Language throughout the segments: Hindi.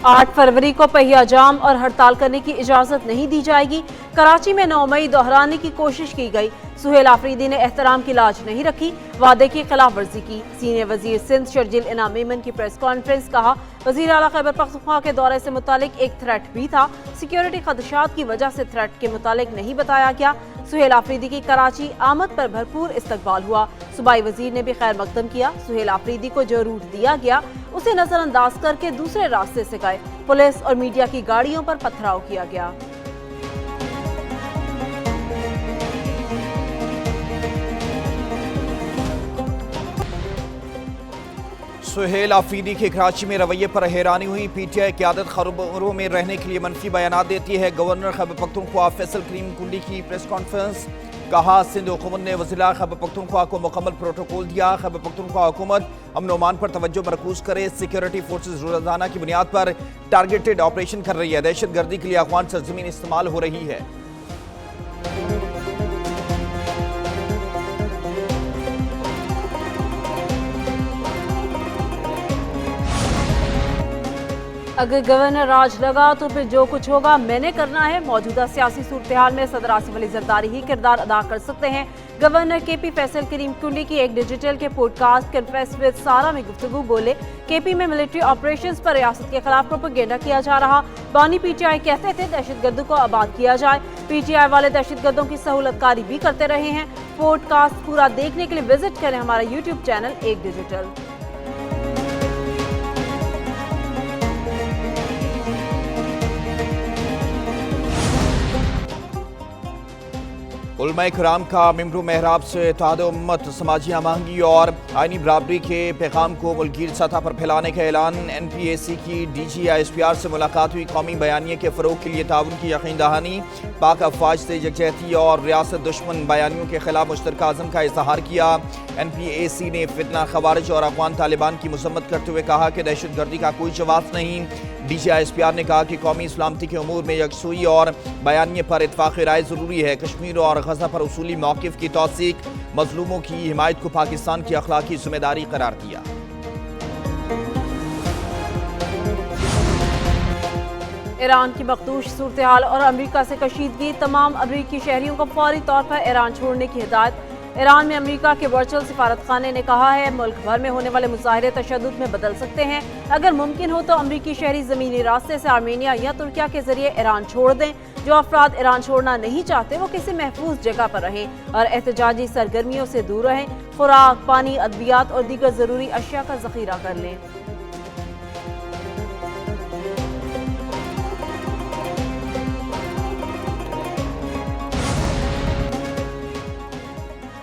8 फरवरी को पहिया जाम और हड़ताल करने की इजाजत नहीं दी जाएगी। कराची में 9 मई दोहराने की कोशिश की गई। सुहेल आफरीदी ने एहतराम की लाज नहीं रखी, वादे की खिलाफ वर्जी की। सीनियर वजीर सिंध शर्जिल इनाम मेमन की प्रेस कॉन्फ्रेंस। कहा, वजीर आला खैबर पख्तूनख्वा के दौरे से मुतालिक एक थ्रेट भी था, सिक्योरिटी खदशात की वजह से थ्रेट के मुतालिक नहीं बताया गया। सुहेल आफरीदी की कराची आमद पर भरपूर इस्तकबाल हुआ। सूबाई वजीर ने भी खैर मकदम किया। सुहेल आफरीदी को जो रूट दिया गया उसे नजरअंदाज करके दूसरे रास्ते से गए। पुलिस और मीडिया की गाड़ियों पर पथराव किया गया। सुहेल आफरीदी के कराची में रवैये पर हैरानी हुई। पीटीआई क़यादत खबरों में रहने के लिए मनफी बयानात देती है। गवर्नर खैबर पख्तूनख्वा फैसल करीम कुंडी की प्रेस कॉन्फ्रेंस। कहा, सिंध हुकूमत ने वज़ीर खैबर पख्तूनख्वा को मुकम्मल प्रोटोकॉल दिया। खैबर पख्तूनख्वा हुकूमत अमन और अमान पर तवज्जो मरकूज करे। सिक्योरिटी फोर्सेज रोजाना की बुनियाद पर टारगेटेड ऑपरेशन कर रही है। दहशत गर्दी के लिए अफगान सरजमीन इस्तेमाल हो रही है। अगर गवर्नर राज लगा तो फिर जो कुछ होगा मैंने करना है। मौजूदा सियासी सूरत-ए-हाल में सदर आसिफ अली जरदारी ही किरदार अदा कर सकते हैं। गवर्नर केपी फैसल करीम कुंडी की एक डिजिटल के पॉडकास्ट कन्फेस विद सारा में गुफ्तगू बोले, केपी में मिलिट्री ऑपरेशंस पर रियासत के खिलाफ प्रोपेगेंडा किया जा रहा। बानी पीटीआई कहते थे दहशतगर्दों को आबाद किया जाए। पीटीआई वाले दहशतगर्दों की सहूलतकारी भी करते रहे हैं। पॉडकास्ट पूरा देखने के लिए विजिट करें हमारा यूट्यूब चैनल एक डिजिटल। उलमा इकराम का मिम्बर महराब से इत्तेहाद उम्मत, समाजी हमआहंगी और आइनी बराबरी के पैगाम को मुल्कीर सतह पर फैलाने का ऐलान। NPAC की DG-ISPR से मुलाकात हुई। कौमी बयानिए के फ़रोग के लिए ताउन की यकीन दहानी। पाक अफवाज से यकजहती और रियासत दुश्मन बयानियों के खिलाफ मुश्तरका अज़म का इज़हार किया। NPAC ने फितना खवारिज और अफ़गान तालिबान की मजम्मत करते हुए कहा कि दहशत गर्दी का कोई जवाब नहीं। DG-ISPR ने कहा कि कौमी सलामती के उमूर में यकसुई और बयानिए पर इत्फाक़ राय ज़रूरी है। कश्मीर और गज़ा पर उसूली मौक़िफ़ की तौसीक, मज़लूमों की हिमायत को पाकिस्तान की अखलाकी ज़िम्मेदारी करार दिया। ईरान की मखदूश सूरत-ए-हाल और अमरीका से कशीदगी। तमाम अमरीकी शहरियों को फौरी तौर पर ईरान छोड़ने की हिदायत। ईरान में अमेरिका के वर्चुअल सिफारत खाने ने कहा है, मुल्क भर में होने वाले मुजाहिरे तशद्दुद में बदल सकते हैं। अगर मुमकिन हो तो अमरीकी शहरी ज़मीनी रास्ते से आर्मेनिया या तुर्किया के जरिए ईरान छोड़ दें। जो अफराद ईरान छोड़ना नहीं चाहते वो किसी महफूज जगह पर रहें और एहतजाजी सरगर्मियों से दूर रहें। खुराक, पानी, अद्वियात और दीगर ज़रूरी अशिया का ज़ख़ीरा कर लें।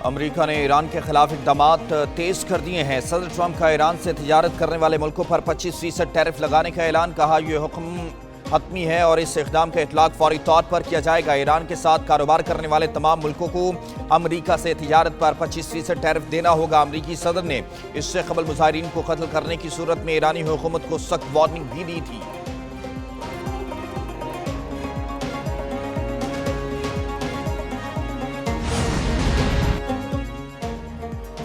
अमेरिका ने ईरान के खिलाफ इक़दामात तेज़ कर दिए हैं। सदर ट्रंप का ईरान से तिजारत करने वाले मुल्कों पर 25% टैरिफ लगाने का ऐलान। कहा, यह हुक्म हतमी है और इस इक़दाम का इतलाक़ फौरी तौर पर किया जाएगा। ईरान के साथ कारोबार करने वाले तमाम मुल्कों को अमेरिका से तिजारत पर 25% टैरिफ देना होगा। अमरीकी सदर ने इससे कबल मुजाहिरीन को कत्ल करने की सूरत में ईरानी हुकूमत को सख्त वार्निंग भी दी थी।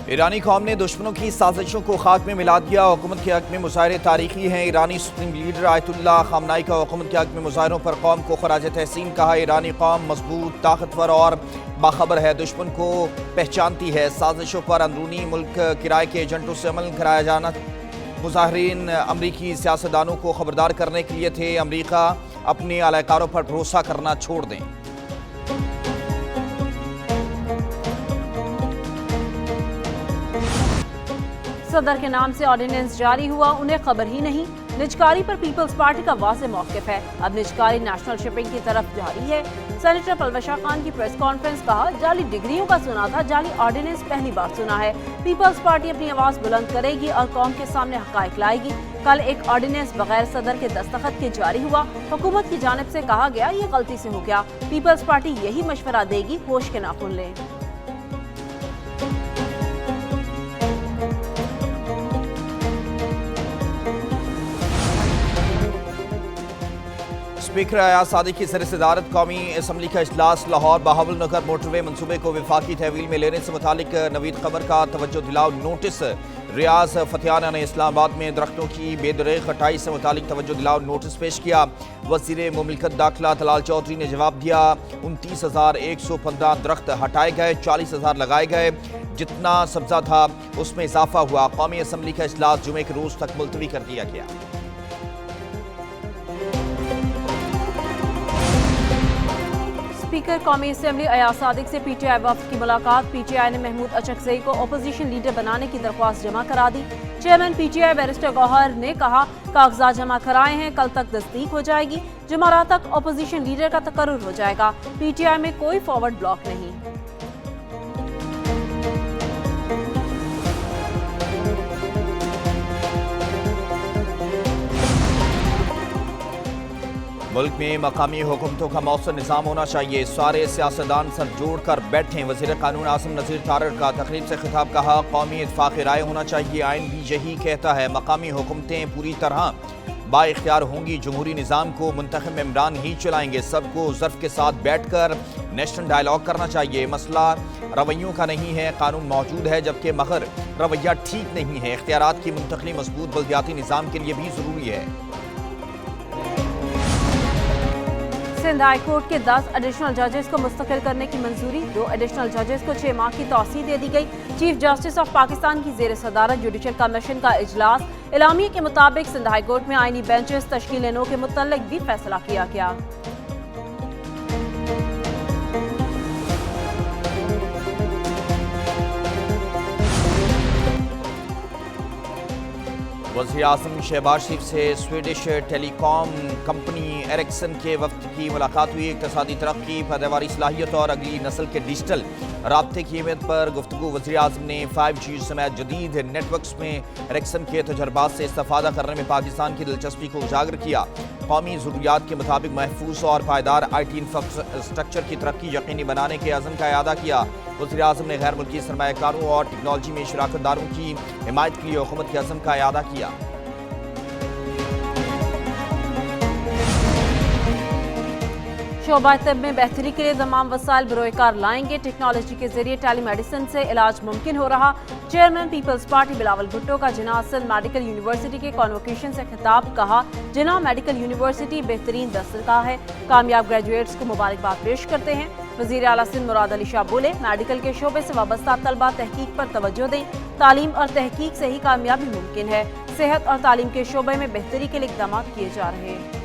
ईरानी कौम ने दुश्मनों की साजिशों को खाक में मिला दिया। हुकूमत के हक में मुजाहिरे तारीखी हैं। ईरानी सुप्रीम लीडर आयतुल्लाह ख़ामनाई का हुकूमत के हक में मुजाहिरों पर कौम को खराज तहसीन। कहा, ईरानी कौम मजबूत, ताकतवर और बाखबर है, दुश्मन को पहचानती है। साजिशों पर अंदरूनी मुल्क किराए के एजेंटों से अमल कराया जाना। मुजाहिरीन अमरीकी सियासतदानों को खबरदार करने के लिए थे। अमरीका अपने अलकारों पर भरोसा करना छोड़ दें। सदर के नाम से ऑर्डिनेंस जारी हुआ, उन्हें खबर ही नहीं। निजकारी पर पीपल्स पार्टी का वाज़ेह मौक़िफ़ है। अब निजकारी नेशनल शिपिंग की तरफ जारी है। सेनेटर पलवशा खान की प्रेस कॉन्फ्रेंस। कहा, जाली डिग्रियों का सुना था, जाली ऑर्डिनेंस पहली बार सुना है। पीपल्स पार्टी अपनी आवाज़ बुलंद करेगी और कौम के सामने हक़ाइक़ लाएगी। कल एक ऑर्डिनेंस बगैर सदर के दस्तखत के जारी हुआ। हुकूमत की जानिब से कहा गया ये गलती से हो गया। पीपल्स पार्टी यही मशवरा देगी, होश के नाखून लें। स्पीकर अयाज सादिक की सदर-ए-सदारत कौमी असम्बली का इजलास। लाहौर बहावलनगर मोटरवे मनसूबे को वफाकी तहवील में लेने से मुतालिक नवीद खबर का तवज्जो दिलाओ नोटिस रियाज फतेहाना ने इस्लामाबाद में दरख्तों की बेदरग कटाई से मुतालिक तवज्जो दिलाओ नोटिस पेश किया। वज़ीर मुमलिकत दाखिला तलाल चौधरी ने जवाब दिया। 29,115 दरख्त हटाए गए, 40,000 लगाए गए। जितना सब्जा था उसमें इजाफा हुआ। कौमी असम्बली का इजलास जुमे के रोज तक मुलतवी कर दिया गया। स्पीकर कौमी असम्बली अयाज सादिक से पीटीआई वफ्द की मुलाकात। पीटीआई ने महमूद अचकज़ई को अपोजिशन लीडर बनाने की दरख्वास्त जमा करा दी। चेयरमैन पीटीआई बैरिस्टर गौहर ने कहा कागजात जमा कराए हैं, कल तक तस्दीक हो जाएगी। जुमेरात तक अपोजिशन लीडर का तकर्रुर हो जाएगा। पीटीआई में कोई फॉरवर्ड ब्लॉक नहीं। मुल्क में मकामी हुकूमतों का मौसर निज़ाम होना चाहिए। सारे सियासतदान सर जोड़ कर बैठें। वज़ीर कानून आसिम नज़ीर तारड़ का तकरीब से खिताब। कहा कौमी इत्फाक़ राय होना चाहिए। आइन भी यही कहता है। मकामी हुकूमतें पूरी तरह बाइख्तियार होंगी। जमहूरी निज़ाम को मुंतखब मेंबरान ही चलाएंगे। सबको ज़र्फ़ के साथ बैठ कर नेशनल डायलॉग करना चाहिए। मसला रवैयों का नहीं है, कानून मौजूद है, जबकि मगर रवैया ठीक नहीं है। इख्तियारात की मुंतकली मजबूत बल्दियाती निज़ाम के लिए भी ज़रूरी है। सिंध हाई कोर्ट के 10 एडिशनल जजेस को मुस्तकिल करने की मंजूरी। 2 एडिशनल जजेस को 6 माह की तौसीह दे दी गई। चीफ जस्टिस ऑफ पाकिस्तान की जेर सदारत जुडिशल कमीशन का इजलास। एलामिया के मुताबिक सिंध हाई कोर्ट में आईनी बेंचेस तश्कील नो के मुतल्लिक भी फैसला किया गया। वज़ीर आज़म शहबाज शरीफ से स्वीडिश टेलीकॉम कंपनी एरिक्सन के वफ्द की मुलाकात हुई। इक़्तिसादी तरक्की, पैदावारी सलाहियत और अगली नस्ल के डिजिटल राब्ते की अहमियत पर गुफ्तगू। वज़ीर आज़म ने 5G समेत जदीद नेटवर्क्स में एरिक्सन के तजर्बात से इस्तेफ़ादा करने में पाकिस्तान की दिलचस्पी को उजागर किया। कौमी ज़रूरियात के मुताबिक महफूज और पायदार IT इंफ्रास्ट्रक्चर की तरक्की यकीनी बनाने के अज़म का इआदा किया। वज़ीर आज़म ने गैर मुल्की सरमायाकारों और टेक्नोलॉजी में शराकतदारों की हिमायत के लिए हुकूमत के अज़म का इआदा किया। शोबा तब में बेहतरी के लिए तमाम वसाइल बरोकार लाएंगे। टेक्नोलॉजी के जरिए टेलीमेडिसिन से इलाज मुमकिन हो रहा। Chairman people's party Bilawal Bhutto का जिन्ना सिंध मेडिकल यूनिवर्सिटी के कॉन्वोकेशन से खिताब। कहा जिन्ना मेडिकल यूनिवर्सिटी बेहतरीन दस्तर का है। कामयाब ग्रेजुएट्स को मुबारकबाद पेश करते हैं। वज़ीर आला सिंध मुराद अली शाह बोले मेडिकल के शोबे से वाबस्ता तलबा तहकीक पर तवज्जो दें। तालीम और तहकीक से ही कामयाबी मुमकिन है। सेहत और तालीम के शोबे में बेहतरी के लिए इक़दाम किए जा रहे हैं।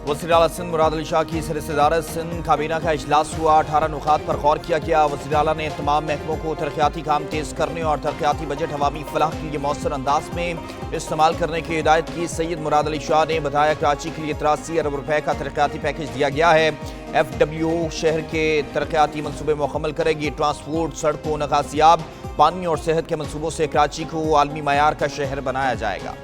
वज़ीर आला सिंध मुराद अली शाह की सदरत सिंध काबीना का इजलास हुआ। 18 नुकात पर गौर किया गया। वज़ीर आला ने तमाम महकमों को तरक्याती काम तेज़ करने और तरक्याती बजट अवामी फलाह के लिए मौसर अंदाज में इस्तेमाल करने की हिदायत की। सैयद मुराद अली शाह ने बताया कराची के लिए 83 अरब रुपए का तरक्याती पैकेज दिया गया है। FWO शहर के तरक्याती मनसूबे मुकम्मल करेगी। ट्रांसपोर्ट, सड़कों, नकासियाब, पानी और सेहत के मनसूबों से कराची को आलमी मयार का शहर बनाया जाएगा।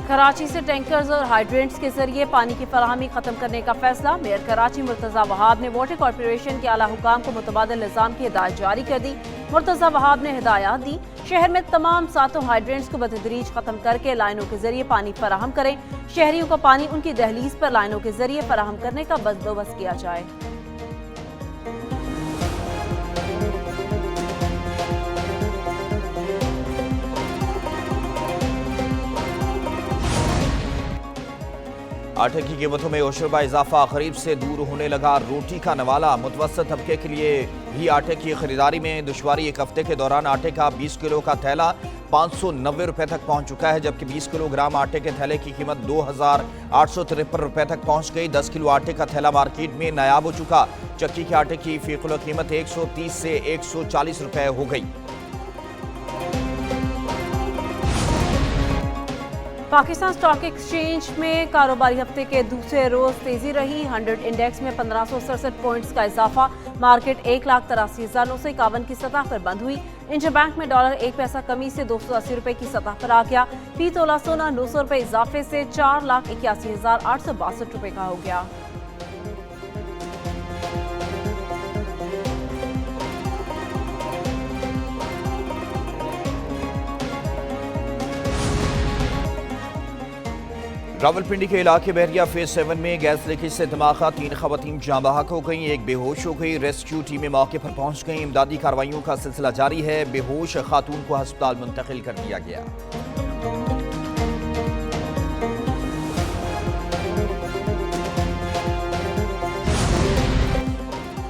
कराची से टैंकर्स और हाइड्रेंट्स के जरिए पानी की फराहमी खत्म करने का फैसला। मेयर कराची मुर्तज़ा वहाब ने वाटर कॉरपोरेशन के आला हुकाम को मुतबादिल निज़ाम की हिदायत जारी कर दी। मुर्तज़ा वहाब ने हिदायत दी शहर में तमाम 7 हाइड्रेंट्स को बतदरीज खत्म करके लाइनों के जरिए पानी फराहम करें। शहरियों को पानी उनकी दहलीज पर लाइनों के जरिए फराहम करने का बंदोबस्त किया जाए। आटे की कीमतों में ओशरबा इजाफा, गरीब से दूर होने लगा रोटी का नवाला। मुतवसत तबके के लिए भी आटे की खरीदारी में दुश्वारी। एक हफ्ते के दौरान आटे का 20 किलो का थैला 590 रुपए तक पहुंच चुका है, जबकि 20 किलोग्राम आटे के थैले की कीमत 2853 रुपए तक पहुंच गई। 10 किलो आटे का थैला मार्केट में नायाब हो चुका। चक्की के आटे की फी किलो कीमत 130 से 140 रुपए हो गई। पाकिस्तान स्टॉक एक्सचेंज में कारोबारी हफ्ते के दूसरे रोज तेजी रही। 100 इंडेक्स में 1567 पॉइंट्स का इजाफा। मार्केट 1,83,951 की सतह पर बंद हुई। इंटरबैंक में डॉलर 1 पैसा कमी से 280 रुपए की सतह पर आ गया। फी तोला सोना 900 रुपए इजाफे से 4,81,862 रुपए का हो गया। रावलपिंडी के इलाके बहरिया फेज 7 में गैस लीकेज से धमाका, 3 खवातीन जाँ बहक हो गई, एक बेहोश हो गई। रेस्क्यू टीमें मौके पर पहुंच गई। इमदादी कार्रवाइयों का सिलसिला जारी है। बेहोश खातून को अस्पताल मुंतकिल कर दिया गया।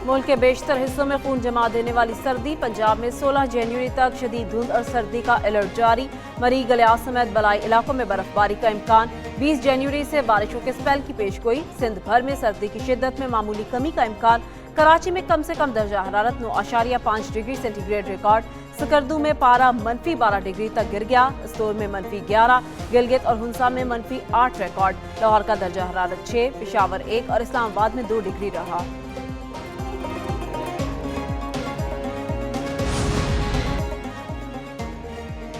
मुल्क के बेशतर हिस्सों में खून जमा देने वाली सर्दी। पंजाब में 16 जनवरी तक शदीद धुंध और सर्दी का अलर्ट जारी। मरी गलियात समेत बलाई इलाकों में बर्फबारी का इम्कान। 20 जनवरी से बारिशों के स्पेल की पेशगोई। सिंध भर में सर्दी की शिद्दत में मामूली कमी का इम्कान। कराची में कम से कम दर्जा हरारत 9.5 डिग्री सेंटीग्रेड रिकॉर्ड। सकरदू में पारा -12 डिग्री तक गिर गया। स्टोर में -11, गिलगित और हुंसा में -8 रिकॉर्ड। लाहौर का दर्जा हरारत 6, पेशावर 1 और इस्लामाबाद में 2 डिग्री रहा।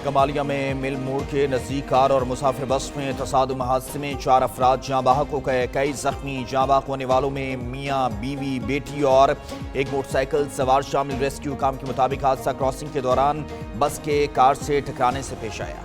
कमालिया में मिल मोड़ के नजदीक कार और मुसाफिर बस में तसादुम हादसे में 4 अफराद जाँ बहक हो गए, कई जख्मी। जाँ बहक होने वालों में मियाँ, बीवी, बेटी और एक मोटरसाइकिल सवार शामिल। रेस्क्यू काम के मुताबिक हादसा क्रॉसिंग के दौरान बस के कार से टकराने से पेश आया।